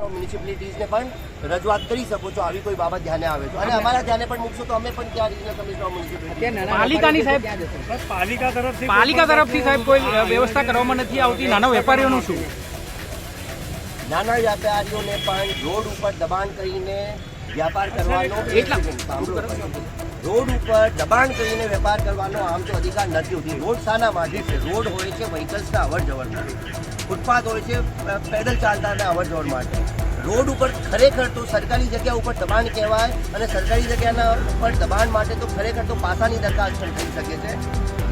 મ્યુનિસિપાલિટીઝને પણ રજૂઆત કરી શકો છો આવી કોઈ બાબત ધ્યાને આવે તો, અને અમારા ધ્યાને પણ મૂકશો તો અમે પણ ત્યાં રિજનલ કમિશનર મ્યુનિસિપાલિટી પાલિકાની સાહેબ પાલિકા તરફથી સાહેબ કોઈ વ્યવસ્થા કરવામાં નથી આવતી. નાના વેપારીઓનું શું? નાના વ્યાપારીઓને પણ રોડ ઉપર દબાણ કરીને વ્યાપાર કરવાનો રોડ ઉપર દબાણ કરીને વેપાર કરવાનો આમ તો અધિકાર નથી હોતી. રોડ શાના માટે છે? રોડ હોય છે વ્હીકલ્સના અવર જવર માટે, ફૂટપાથ હોય છે પેદલ ચાલતાના અવર જવર માટે. રોડ ઉપર ખરેખર તો સરકારી જગ્યા ઉપર દબાણ કહેવાય, અને સરકારી જગ્યાના ઉપર દબાણ માટે તો ખરેખર તો પાસાની દરખાસ્ત પણ થઈ શકે છે.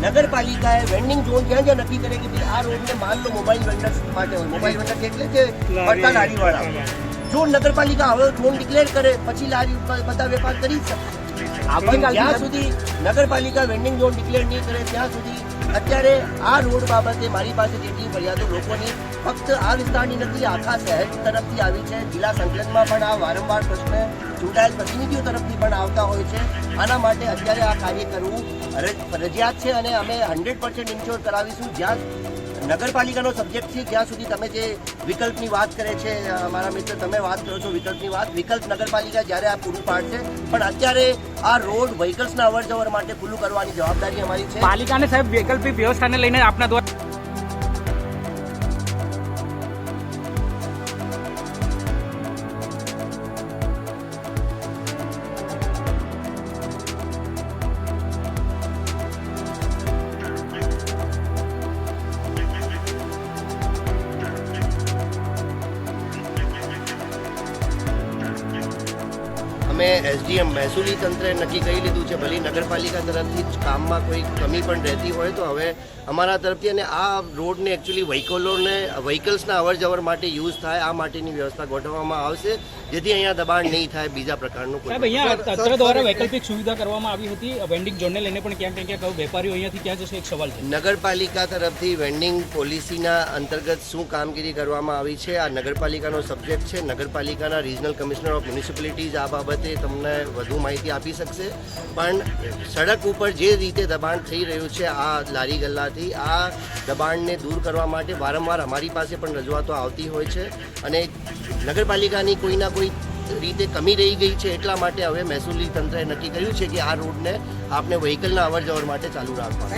નગરપાલિકાએ વેન્ડિંગ ઝોન જ્યાં જ્યાં નક્કી કરે કે આ રોડને માન લો મોબાઈલ વેન્ડર્સ માટે હોય, મોબાઈલ વેન્ડર એટલે છે પડતા લારીવાળા, જો નગરપાલિકા હવે ઝોન ડિક્લેર કરે પછી લારી બધા વેપાર કરી શકે. જ્યાં સુધી નગરપાલિકા વેન્ડિંગ ઝોન ડિક્લેર નહીં કરે ત્યાં સુધી અત્યારે આ રોડ બાબતે મારી પાસે જેટલી ફરિયાદો લોકોની ફક્ત આ વિસ્તારની નથી, આખા શહેર તરફથી આવી છે. જિલ્લા સંકલનમાં પણ આ વારંવાર પ્રશ્ન ચૂંટાયેલ પ્રતિનિધિઓ તરફથી પણ આવતા હોય છે. આના માટે અત્યારે આ કાર્ય કરવું ફરજિયાત છે, અને અમે 100% ઇન્શ્યોર કરાવીશું. જ્યાં નગરપાલિકાનો સબ્જેક્ટ છે જ્યાં સુધી તમે જે વિકલ્પની વાત કરે છે મારા મિત્ર, તમે વાત કરો છો વિકલ્પની વાત, વિકલ્પ નગરપાલિકા જ્યારે આ પૂરું પાડશે, પણ અત્યારે આ રોડ વ્હીકલ્સના અવર જવર માટે ખુલ્લું કરવાની જવાબદારી અમારી છે. પાલિકાને સાહેબ વૈકલ્પિક વ્યવસ્થાને લઈને આપના દ્વારા અમે એસડીએમ મહેસૂલી તંત્રે નક્કી કરી લીધું છે, ભલે નગરપાલિકા તરફથી જ કામમાં કોઈ કમી પણ રહેતી હોય તો હવે અમારા તરફથી, અને આ રોડને એકચ્યુઅલી વ્હીકલ્સના અવર જવર માટે યુઝ થાય આ માટેની વ્યવસ્થા ગોઠવવામાં આવશે, જેથી અહીંયા દબાણ નહીં થાય બીજા પ્રકારનું. સાહેબ અહીંયા તંત્ર દ્વારા વૈકલ્પિક સુવિધા કરવામાં આવી હતી વેન્ડિંગ ઝોનને લઈને, પણ ક્યાંક વેપારીઓ અહીંયાથી ક્યાં જશે એક સવાલ છે. નગરપાલિકા તરફથી વેન્ડિંગ પોલિસીના અંતર્ગત શું કામગીરી કરવામાં આવી છે આ નગરપાલિકાનો સબ્જેક્ટ છે. નગરપાલિકાના રિજનલ કમિશનર ઓફ મ્યુનિસિપાલિટીઝ આ બાબતે તમને વધુ માહિતી આપી શકશે, પણ સડક ઉપર જે રીતે દબાણ થઈ રહ્યું છે આ લારી ગલ્લાથી, આ દબાણને દૂર કરવા માટે વારંવાર અમારી પાસે પણ રજૂઆતો આવતી હોય છે, અને નગરપાલિકાની કોઈના કોઈ રીતે કમી રહી ગઈ છે એટલા માટે હવે મહેસૂલી તંત્રએ નક્કી કર્યું છે કે આ રોડને આપણે વ્હીકલના અવર જવર માટે ચાલુ રાખવા.